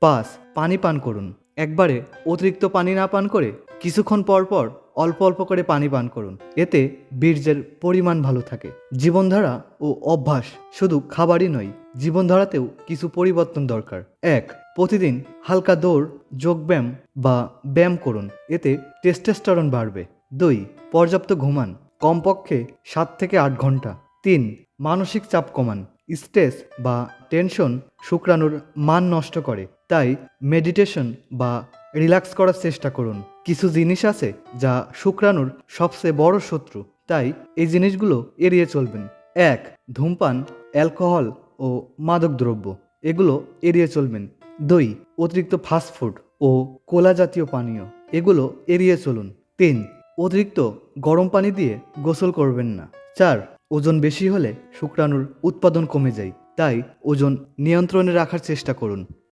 5. পানি পান করুন। একবারে অতিরিক্ত পানি না পান করে কিছুক্ষণ পর পর অল্প অল্প করে পানি পান করুন। এতে বীর্যের পরিমাণ ভালো থাকে। জীবনধারা ও অভ্যাস, শুধু খাবারই নয়, জীবনধারাতেও কিছু পরিবর্তন দরকার। 1. প্রতিদিন হালকা দৌড়, যোগব্যায়াম বা ব্যায়াম করুন। এতে টেস্টোস্টেরন বাড়বে। 2. পর্যাপ্ত ঘুমান, কমপক্ষে 7 থেকে 8 ঘন্টা। 3. মানসিক চাপ কমান। স্ট্রেস বা টেনশন শুক্রাণুর মান নষ্ট করে, তাই মেডিটেশন বা রিল্যাক্স করার চেষ্টা করুন। কিছু জিনিস আছে যা শুক্রাণুর সবচেয়ে বড় শত্রু, তাই এই জিনিসগুলো এড়িয়ে চলবেন। 1. ধূমপান, অ্যালকোহল ও মাদকদ্রব্য, এগুলো এড়িয়ে চলবেন। 2. অতিরিক্ত ফাস্টফুড ও কোলা জাতীয় পানীয়, এগুলো এড়িয়ে চলুন। 3. অতিরিক্ত গরম পানি দিয়ে গোসল করবেন না। 4. ওজন বেশি হলে শুক্রাণুর উৎপাদন কমে যায়, তাই ওজন নিয়ন্ত্রণে রাখার চেষ্টা করুন।